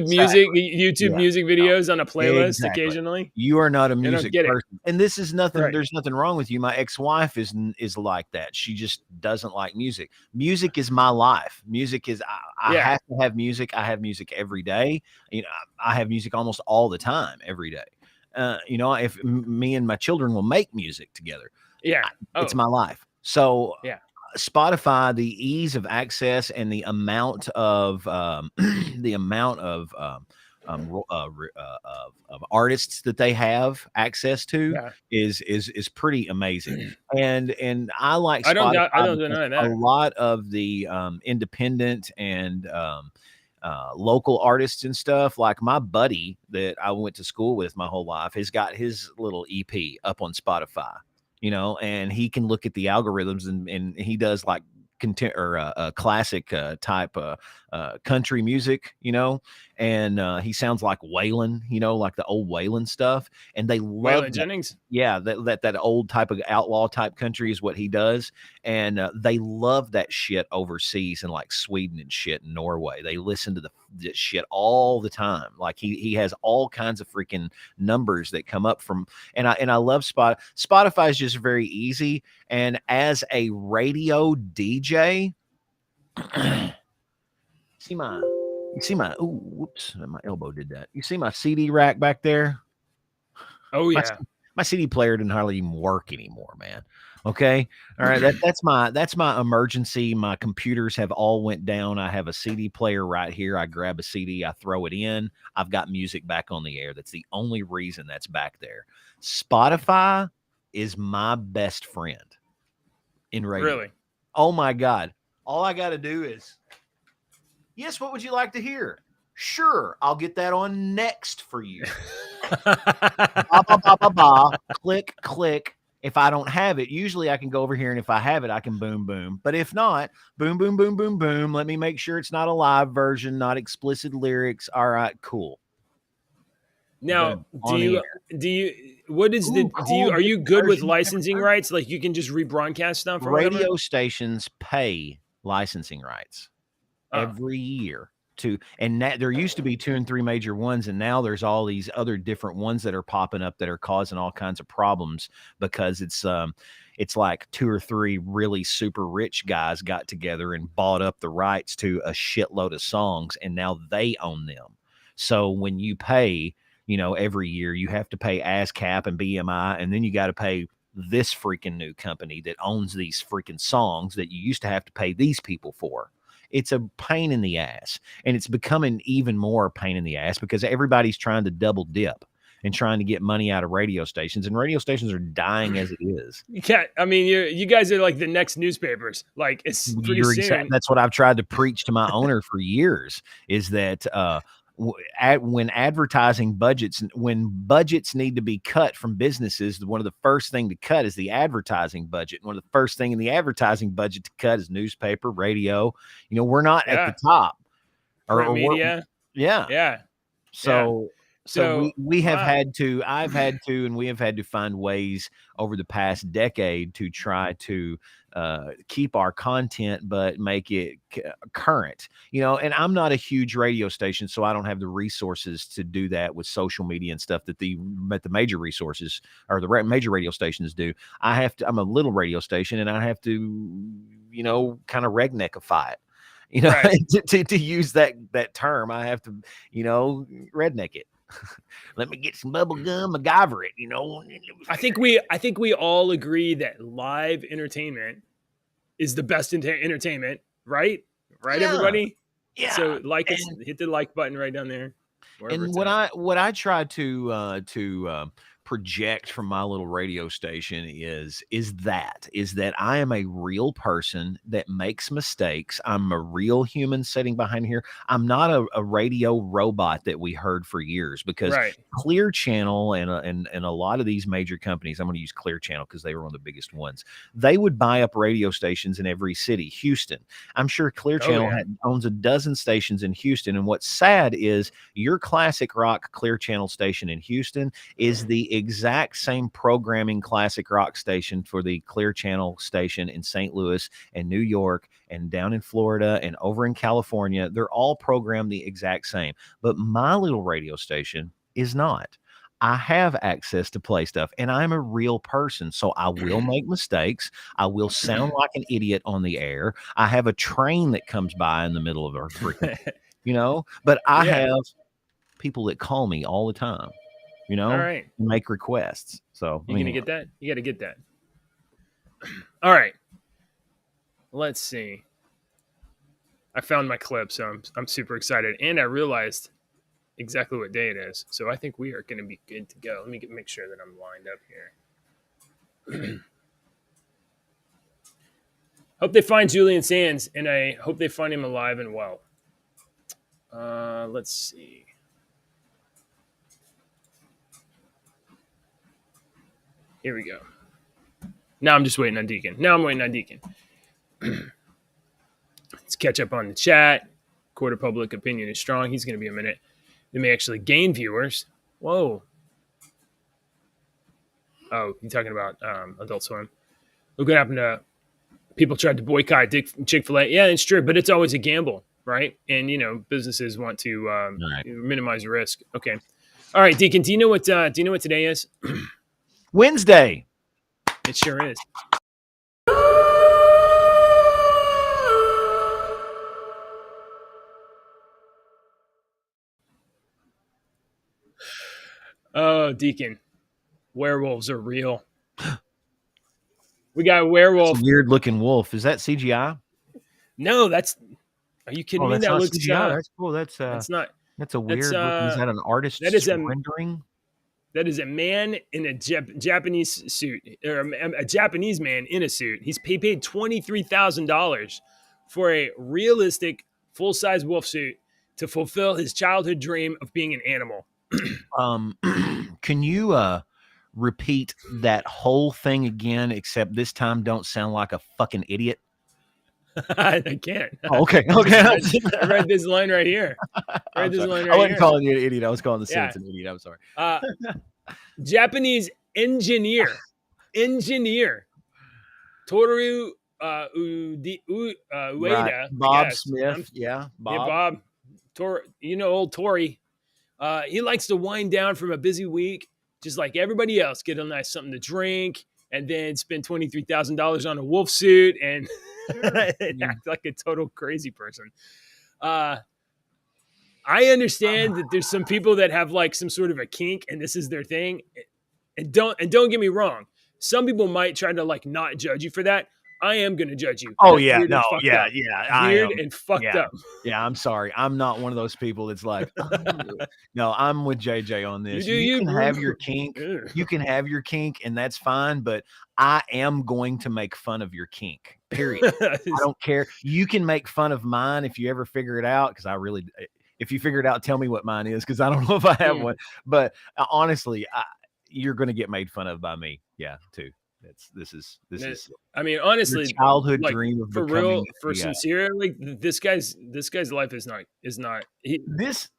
music videos on a playlist occasionally.
You are not a music person. And this is nothing.
Right.
There's nothing wrong with you. My ex-wife is like that. She just doesn't like music. Music is my life. Music is I have to have music. I have music every day. I have music almost all the time, every day. If me and my children will make music together. Yeah. It's my life. So yeah. Spotify, the ease of access and the amount of artists that they have access to is pretty amazing. And I like Spotify.
I don't deny that.
A lot of the independent and local artists and stuff, like my buddy that I went to school with my whole life has got his little EP up on Spotify. And he can look at the algorithms and he does like classic type country music, and he sounds like Waylon, like the old Waylon stuff, and they love
Waylon Jennings.
yeah, that old type of outlaw type country is what he does, and they love that shit overseas in like Sweden and shit in Norway. They listen to this shit all the time. Like he has all kinds of freaking numbers that come up from, and I love Spotify is just very easy, and as a radio DJ, you see my ooh, whoops, my elbow did that. You see my CD rack back there?
Oh yeah.
My CD player didn't hardly even work anymore, man. Okay. All right. That's my emergency. My computers have all went down. I have a CD player right here. I grab a CD, I throw it in. I've got music back on the air. That's the only reason that's back there. Spotify is my best friend in radio.
Really?
Oh my God. All I got to do is, yes, what would you like to hear? Sure, I'll get that on next for you. Ba, ba, ba, ba, ba. Click, click. If I don't have it, usually I can go over here, and if I have it, I can boom, boom. But if not, boom, boom, boom, boom, boom. Let me make sure it's not a live version, not explicit lyrics. All right, cool.
Now, what is the, are you good with licensing rights? Like you can just rebroadcast stuff or
radio
whatever?
stations pay licensing rights every year. And there used to be 2 and 3 major ones, and now there's all these other different ones that are popping up that are causing all kinds of problems because it's like 2 or 3 really super rich guys got together and bought up the rights to a shitload of songs, and now they own them. So when you pay, every year you have to pay ASCAP and BMI, and then you got to pay this freaking new company that owns these freaking songs that you used to have to pay these people for. It's a pain in the ass, and it's becoming even more pain in the ass because everybody's trying to double dip and trying to get money out of radio stations, and radio stations are dying as it is.
You can't. I mean, you guys are like the next newspapers. Like it's pretty soon.
That's what I've tried to preach to my owner for years. Is that when budgets need to be cut from businesses, one of the first thing to cut is the advertising budget. One of the first thing in the advertising budget to cut is newspaper, radio. We're not at the top
or media.
Yeah. So we have had to, I've had to, and we have had to find ways over the past decade to try to keep our content, but make it current, and I'm not a huge radio station, so I don't have the resources to do that with social media and stuff that the major resources or the major radio stations do. I'm a little radio station, and I have to, kind of redneckify it, right. to use that term. I have to, redneck it. Let me get some bubble gum, MacGyver it,
I think we all agree that live entertainment is the best entertainment, right? Right, yeah. Everybody?
Yeah.
So hit the like button right down there.
And what I try to project from my little radio station is that I am a real person that makes mistakes. I'm a real human sitting behind here. I'm not a radio robot that we heard for years, because Clear Channel and a lot of these major companies, I'm going to use Clear Channel because they were one of the biggest ones. They would buy up radio stations in every city. Houston, I'm sure Clear Channel owns a dozen stations in Houston. And what's sad is your classic rock Clear Channel station in Houston is the exact same programming classic rock station for the Clear Channel station in St. Louis and New York and down in Florida and over in California. They're all programmed the exact same, but my little radio station is not. I have access to play stuff, and I'm a real person, so I will make mistakes. I will sound like an idiot on the air. I have a train that comes by in the middle of our freaking, but I have people that call me all the time,
all right,
make requests. So
you're gonna get that. You got to get that. All right, let's see. I found my clip, so I'm super excited, and I realized exactly what day it is. So I think we are going to be good to go. Let me make sure that I'm lined up here. Hope they find Julian Sands, and I hope they find him alive and well. Let's see. Here we go. Now I'm just waiting on Deacon. Let's catch up on the chat. court of public opinion is strong. He's going to be a minute. They may actually gain viewers. Whoa. Oh, you're talking about Adult Swim. Look what happened to people tried to boycott Chick-fil-A. Yeah, it's true, but it's always a gamble, right? And, businesses want to minimize risk. Okay. All right, Deacon, do you know what today is?
Wednesday.
It sure is. Oh, Deacon, werewolves are real. We got a werewolf.
Weird looking wolf. Is that CGI?
No, are you kidding me?
That's
That
not
looks
CGI. That's cool. That's
not.
That's a weird looking. Is that an artist's rendering?
That is a man in a Japanese suit, or a Japanese man in a suit. He paid $23,000 for a realistic full-size wolf suit to fulfill his childhood dream of being an animal.
Can you repeat that whole thing again, except this time don't sound like a fucking idiot?
I can't.
Oh, okay.
I read this line right here.
I wasn't calling you an idiot. I was calling the sentence an idiot. I'm sorry.
Japanese engineer Toru Ueda.
Bob Smith. Yeah,
Bob. Old Tori. He likes to wind down from a busy week, just like everybody else, get a nice something to drink, and then spend $23,000 on a wolf suit and act like a total crazy person. I understand that there's some people that have like some sort of a kink and this is their thing. And don't get me wrong. Some people might try to like not judge you for that. I am going to judge you.
Oh,
That's
yeah.
weird
No,
and
yeah,
up.
yeah.
Weird and fucked up.
Yeah, I'm sorry. I'm not one of those people that's like, no, I'm with JJ on this. You can have your kink. You can have your kink, and that's fine. But I am going to make fun of your kink, period. I don't care. You can make fun of mine if you ever figure it out, because if you figure it out, tell me what mine is, because I don't know if I have one. But honestly, you're going to get made fun of by me. Yeah, too. This is.
I mean, honestly,
childhood dream of
for real, for sincere. Like this guy's life is not. This is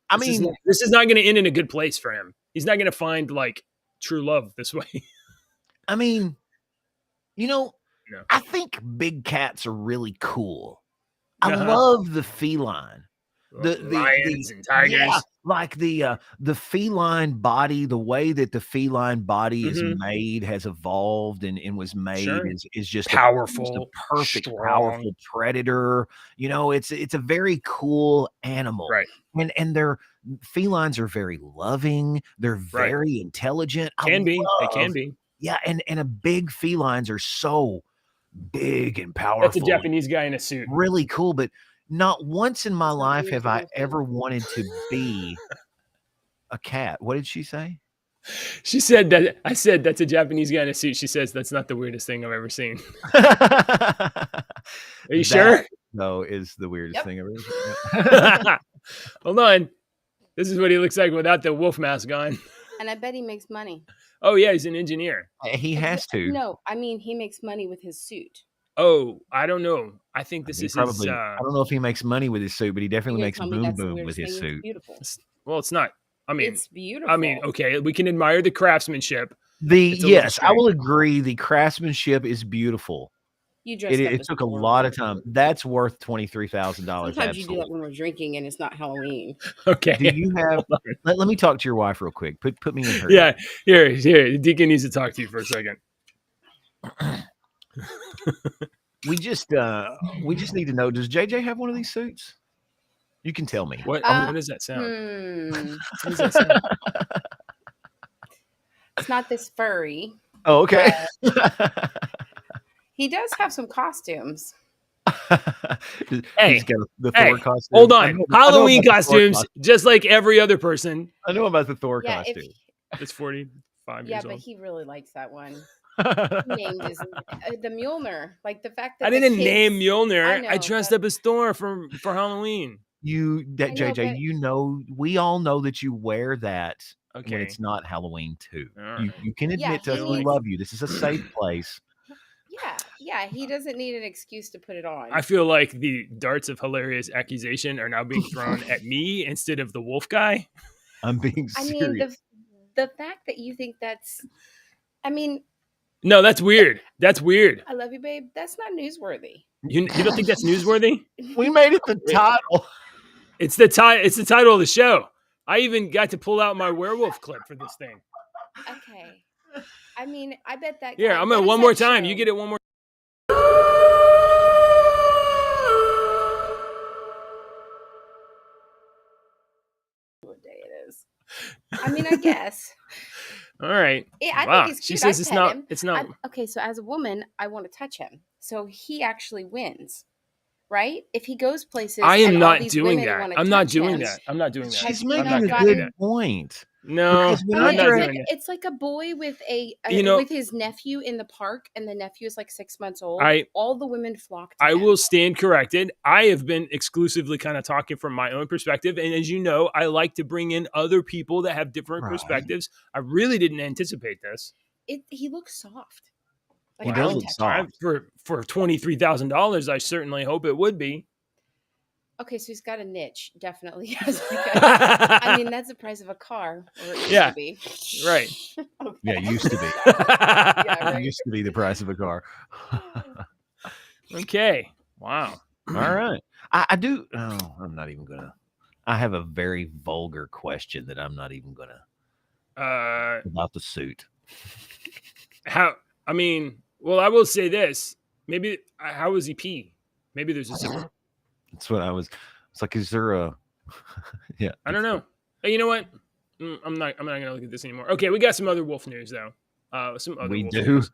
not going to end in a good place for him. He's not going to find like true love this way.
I mean, I think big cats are really cool. I love the feline. The
lions and tigers,
like the feline body, the way that the feline body is made, has evolved and was made is just
powerful,
a perfect, powerful predator. It's a very cool animal,
right?
And felines are very loving. They're very intelligent.
They can be.
Yeah, and a big felines are so big and powerful.
That's a Japanese guy in a suit.
Really cool, but not once in my life have I ever wanted to be a cat. What did she say?
She said that I said that's a Japanese guy in a suit. She says that's not the weirdest thing I've ever seen. Are you sure?
No, is the weirdest thing I've ever seen.
Hold on. This is what he looks like without the wolf mask on.
And I bet he makes money.
Oh yeah, he's an engineer.
He has to.
No, I mean he makes money with his suit.
Oh, I don't know. I think this is
probably.
His,
I don't know if he makes money with his suit, but he definitely makes boom boom with his suit.
Beautiful.
Well, it's not. I mean,
it's beautiful.
I mean, okay, we can admire the craftsmanship.
I will agree. The craftsmanship is beautiful.
You dressed up
it took a lot of time. That's worth $23,000.
Sometimes you do that when we're drinking and it's not Halloween.
Okay.
Do you have? Let me talk to your wife real quick. Put me in her.
Yeah. Here. Deacon needs to talk to you for a second.
We just need to know, does JJ have one of these suits? You can tell me.
What does that sound? What does that sound?
It's not this furry.
Oh, okay.
He does have some costumes.
He's got the Thor costume.
Hold on. Halloween costumes, just like every other person.
I know about the Thor costume.
It's 45 years old.
Yeah, but he really likes that one. Named is the Mjolnir, like the fact that
I didn't name Mjolnir. I dressed up as Thor for Halloween.
JJ, we all know that you wear that when it's not Halloween too. You can admit to us we love you. This is a safe place.
Yeah. He doesn't need an excuse to put it on.
I feel like the darts of hilarious accusation are now being thrown at me instead of the wolf guy.
I'm being
I mean,
serious.
the fact that you think that's, I mean,
No, that's weird. That's weird.
I love you, babe. That's not newsworthy.
You don't think that's newsworthy?
We made it the title.
It's the title of the show. I even got to pull out my werewolf clip for this thing.
Okay. I mean, I bet that.
Here,
guy,
I'm
what
gonna
is
one more
that
time.
show?
You get it one more.
What day it is? I mean, I guess.
All right.
I
Wow.
think he's
She
cute.
says
I'd
it's
pet
not.
him.
It's not.
Okay, so as a woman, I want to touch him. So he actually wins, right? If he goes places,
I am
and all
not
these
doing
women
that.
wanna
I'm not
touch
doing
him,
that. I'm not doing that.
She's
he
I'm
making
not
a
not
gonna do
good
that.
point.
No,
Because when
I
I
mean,
I'm not
dress,
doing it.
it's like a boy with
You
with his nephew in the park, and the nephew is like 6 months old.
I
All the women flock to
I
him.
will stand corrected. I have been exclusively kind of talking from my own perspective, and as you know, I like to bring in other people that have different
Right.
perspectives. I really didn't anticipate this.
He looks soft.
He
I
does
would
look
touch
soft.
him.
For $23,000, I certainly hope it would be.
Okay, so he's got a niche, definitely. I mean, that's the price of a car, or it used
Yeah.
to be.
Right.
Okay.
Yeah, used to be.
Yeah,
It
right.
used to be the price of a car.
Okay. Wow.
All right. I do. Oh, I'm not even gonna. I have a very vulgar question that I'm not even gonna about the suit.
I mean, well, I will say this. Maybe how was he pee? Maybe there's a simple.
That's what I was. It's like, is there a? Yeah.
I don't know. Hey, you know what? I'm not gonna look at this anymore. Okay, we got some other wolf news though. Some other
We
wolf
do.
news.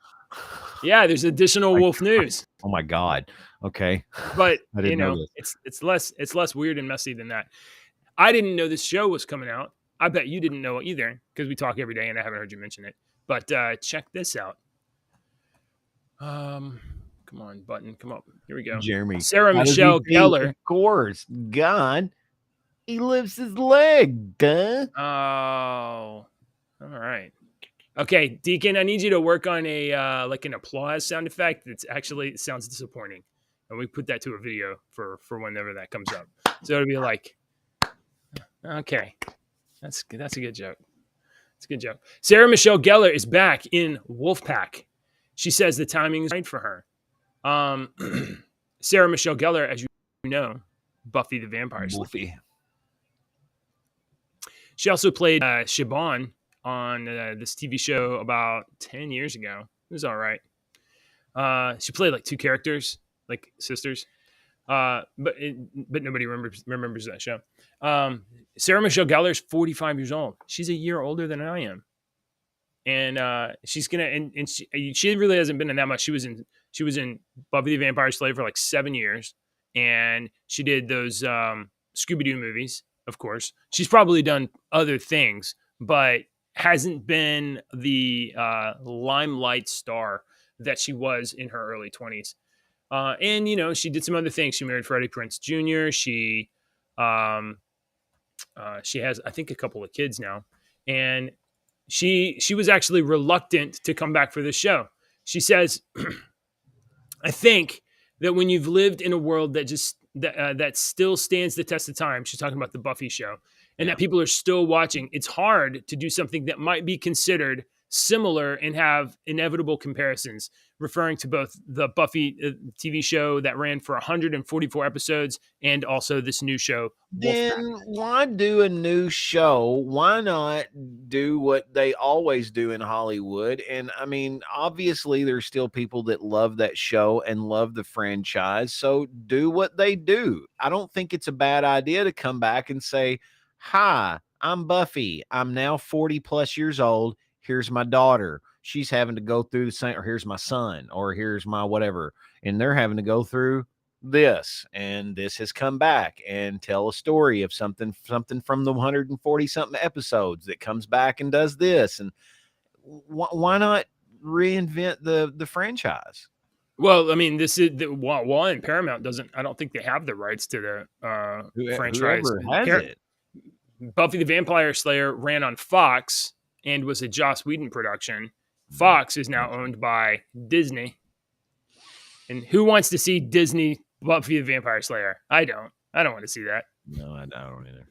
Yeah, there's additional wolf news,
Oh my god. Okay.
but
I didn't know
it's less weird and messy than that. I didn't know this show was coming out. I bet you didn't know it either because we talk every day and I haven't heard you mention it. But check this out. Come on, button, come up. Here we go.
Jeremy.
Sarah
How does he
Michelle
pee?
Gellar.
Of course. God. He lifts his leg, duh.
Oh, all right. Okay, Deacon, I need you to work on a like an applause sound effect that's actually sounds disappointing, and we put that to a video for whenever that comes up. So it'll be like, okay, that's a good joke. It's a good joke. Sarah Michelle Gellar is back in Wolfpack. She says the timing is right for her. Sarah Michelle Gellar, as you know, Buffy the Vampire Slayer.
Wolfie.
She also played Siobhan on this TV show about 10 years ago. It was all right. She played like two characters, like sisters, but nobody remembers that show. Sarah Michelle Gellar is 45 years old. She's a year older than I am, and she's gonna and she really hasn't been in that much. She was in Buffy the Vampire Slayer for like 7 years, and she did those Scooby Doo movies. Of course, she's probably done other things, but hasn't been the limelight star that she was in her early 20s. And you know, she did some other things. She married Freddie Prinze Jr. She has, I think, a couple of kids now, and she was actually reluctant to come back for this show. She says, "I think that when you've lived in a world that that still stands the test of time," she's talking about the Buffy show, and that people are still watching, it's hard to do something that might be considered similar and have inevitable comparisons, referring to both the Buffy TV show that ran for 144 episodes and also this new show, Wolfpack.
Then why do a new show? Why not do what they always do in Hollywood? And I mean, obviously, there's still people that love that show and love the franchise. So do what they do. I don't think it's a bad idea to come back and say, "Hi, I'm Buffy. I'm now 40 plus years old. Here's my daughter. She's having to go through the same, or here's my son, or here's my whatever." And they're having to go through this, and this has come back and tell a story of something from the 140 something episodes that comes back and does this. And why not reinvent the franchise?
Well, I mean, this is one Paramount doesn't. I don't think they have the rights to the franchise.
Whoever has it.
Buffy the Vampire Slayer ran on Fox and was a Joss Whedon production. Fox is now owned by Disney. And who wants to see Disney Buffy the Vampire Slayer? I don't want to see that.
No, I don't either.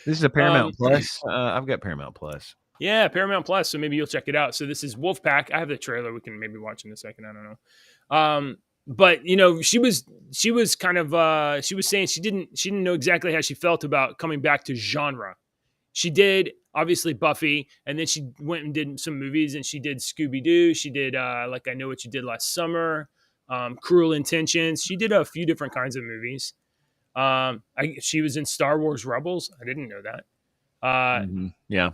This is a Paramount Plus. I've got Paramount Plus.
Yeah, Paramount Plus. So maybe you'll check it out. So this is Wolfpack. I have the trailer. We can maybe watch in a second. I don't know. But you know, she was kind of she was saying she didn't know exactly how she felt about coming back to genre. She did obviously Buffy, and then she went and did some movies, and she did Scooby-Doo. She did like I Know What You Did Last Summer, Cruel Intentions. She did a few different kinds of movies. She was in Star Wars Rebels. I didn't know that.
Yeah.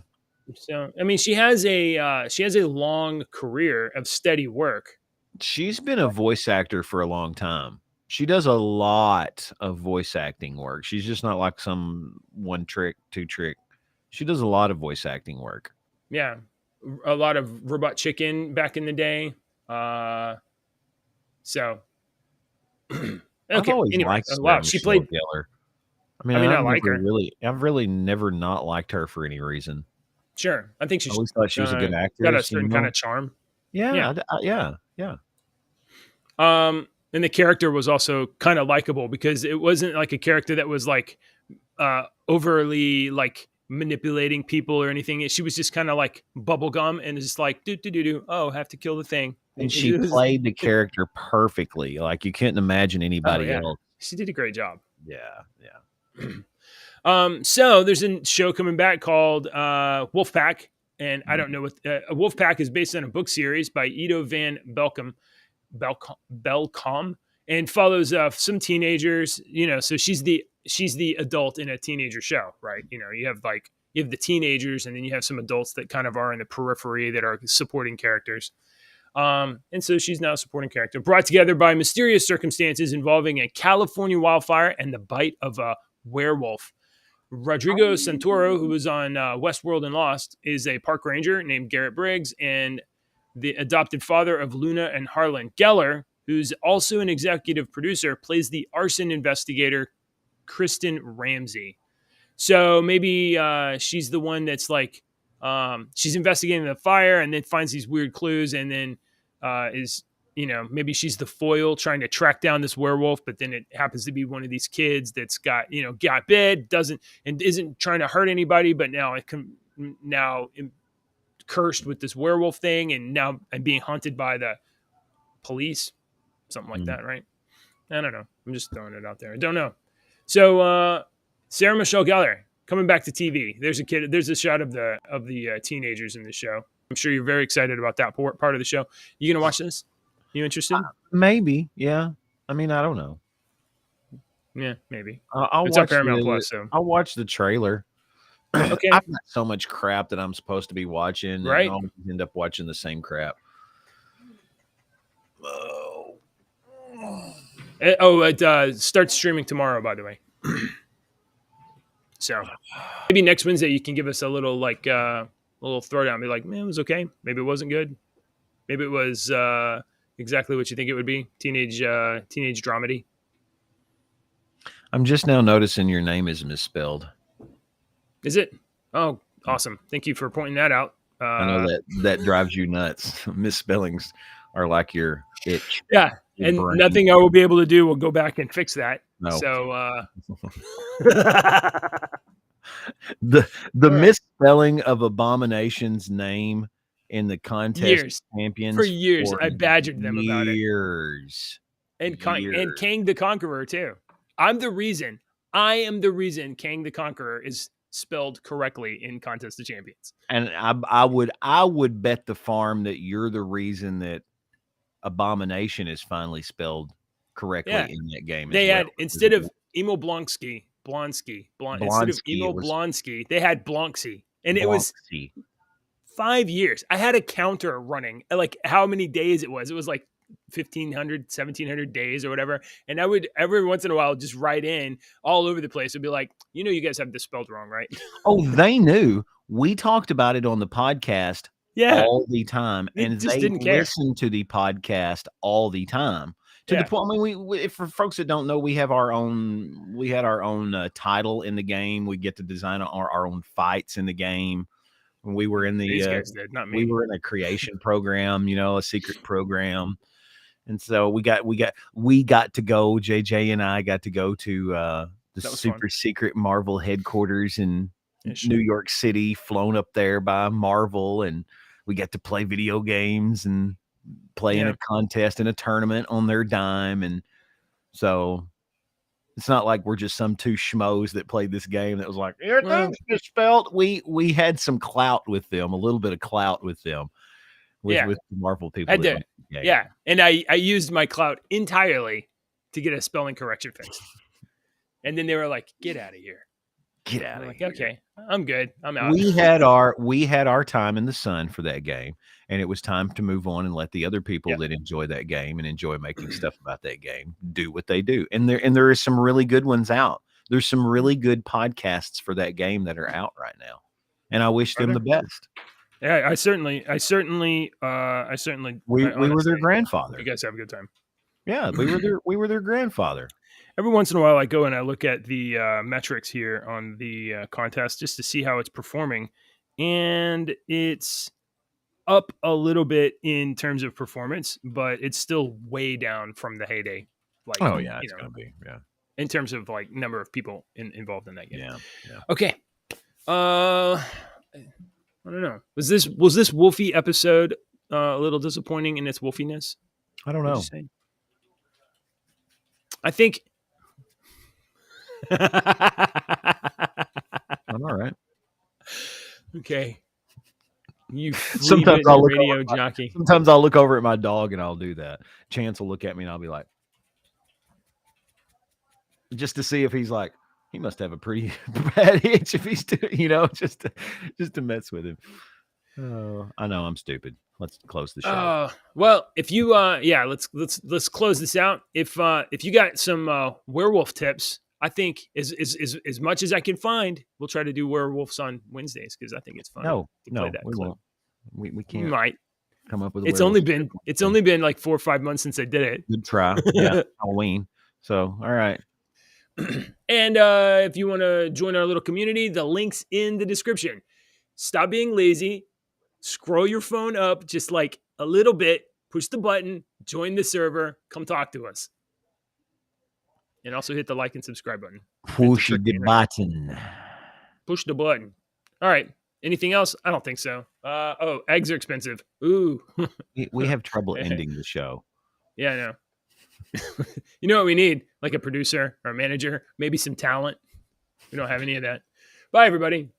So I mean, she has a long career of steady work.
She's been a voice actor for a long time. She does a lot of voice acting work. She's just not like some one trick, two trick. She does a lot of voice acting work.
Yeah, a lot of Robot Chicken back in the day. So okay.
I've always liked
wow, she played
Gellar. I mean,
I like her.
I've really never not liked her for any reason.
Sure, I think
I always thought she was a good actress.
Got a certain kind of charm.
Yeah.
And the character was also kind of likable because it wasn't like a character that was like overly like manipulating people or anything. She was just kind of like bubblegum and just like do. Oh, have to kill the thing.
And she played the character perfectly. Like you couldn't imagine anybody else.
She did a great job.
Yeah.
So there's a show coming back called Wolfpack, and I don't know what Wolfpack is based on a book series by Ido van Belkom, and follows some teenagers. You know, so she's the adult in a teenager show, right? You know, you have the teenagers, and then you have some adults that kind of are in the periphery that are supporting characters. And so she's now a supporting character, brought together by mysterious circumstances involving a California wildfire and the bite of a werewolf. Rodrigo Santoro, who was on Westworld and Lost, is a park ranger named Garrett Briggs, and the adopted father of Luna and Harlan. Gellar, who's also an executive producer, plays the arson investigator Kristen Ramsey. So maybe she's the one that's like, she's investigating the fire and then finds these weird clues, and then is, you know, maybe she's the foil trying to track down this werewolf, but then it happens to be one of these kids that's got bit, isn't trying to hurt anybody, but now cursed with this werewolf thing, and now I'm being hunted by the police, something like that, right? I don't know. I'm just throwing it out there. I don't know. So Sarah Michelle Gellar coming back to TV. There's a shot of the teenagers in the show. I'm sure you're very excited about that part of the show. You gonna watch this? You interested?
Maybe, yeah. I mean, I don't know.
Yeah, maybe.
It's
on Paramount Plus, so
I'll watch the trailer.
Okay.
I've got so much crap that I'm supposed to be watching,
right?
And I'll end up watching the same crap.
It starts streaming tomorrow, by the way. So maybe next Wednesday you can give us a little little throwdown. Be like, man, it was okay. Maybe it wasn't good. Maybe it was exactly what you think it would be. Teenage dramedy.
I'm just now noticing your name is misspelled.
Is it? Oh, awesome. Thank you for pointing that out.
I know that drives you nuts. Misspellings are like your itch.
Yeah. And brain. Nothing I will be able to do will go back and fix that. No. So
the misspelling of Abomination's name in the contest champions
for years. I badgered them about it. And Kang the Conqueror too. I am the reason Kang the Conqueror is spelled correctly in Contest of Champions.
And I would bet the farm that you're the reason that Abomination is finally spelled correctly in that game.
They had instead of Emo Blonsky, instead of Emo Blonsky, they had Blonksy. And it was 5 years. I had a counter running, like how many days it was. It was like 1,500, 1,700 days or whatever. And I would every once in a while just write in all over the place. It'd be like, you guys have this spelled wrong, right?
Oh, they knew. We talked about it on the podcast all the time. And they didn't listen to the podcast all the time. To the point, I mean, we for folks that don't know, we had our own title in the game. We get to design our own fights in the game. When we were in the,
these guys did, not me.
We were in a creation program, a secret program. And so we got to go. JJ and I got to go to the super secret Marvel headquarters in New York City, flown up there by Marvel, and we got to play video games and play in a contest in a tournament on their dime. And so it's not like we're just some two schmoes that played this game that was like, everything's misspelled. We had some clout with them, a little bit of clout with them. With the Marvel people.
I did. Yeah. And I used my clout entirely to get a spelling correction fixed. And then they were like, get out of here.
Get out of here.
Okay, I'm good. I'm out.
We had our time in the sun for that game, and it was time to move on and let the other people that enjoy that game and enjoy making stuff about that game do what they do. And there is some really good ones out. There's some really good podcasts for that game that are out right now. And I wish them the best.
Yeah, I certainly.
We were their grandfather.
You guys have a good time.
Yeah, we were their grandfather.
Every once in a while, I go and I look at the metrics here on the contest just to see how it's performing, and it's up a little bit in terms of performance, but it's still way down from the heyday. Like,
it's gonna be
in terms of like number of people involved in that game.
Yeah.
Okay. I don't know. Was this Wolfie episode a little disappointing in its wolfiness?
I don't know.
I think
I'm all right.
Okay. You
sometimes I'll look
radio jockey.
Sometimes I'll look over at my dog and I'll do that. Chance will look at me and I'll be like, just to see if he's like, he must have a pretty bad itch if he's doing, just to mess with him. Oh, I know I'm stupid. Let's close the show.
Well, if you let's close this out. If you got some werewolf tips, I think as much as I can find, we'll try to do werewolves on Wednesdays because I think it's fun.
No, we won't. We can't.
We might
come up with.
It's only been like 4 or 5 months since I did it.
Good try. Yeah, Halloween. So all right.
And if you want to join our little community, the link's in the description. Stop being lazy. Scroll your phone up just like a little bit. Push the button. Join the server. Come talk to us. And also hit the like and subscribe button.
Push the button.
Push the button. All right. Anything else? I don't think so. Eggs are expensive. Ooh.
We have trouble ending the show.
Yeah, I know. You know what we need? Like a producer or a manager, maybe some talent. We don't have any of that. Bye, everybody.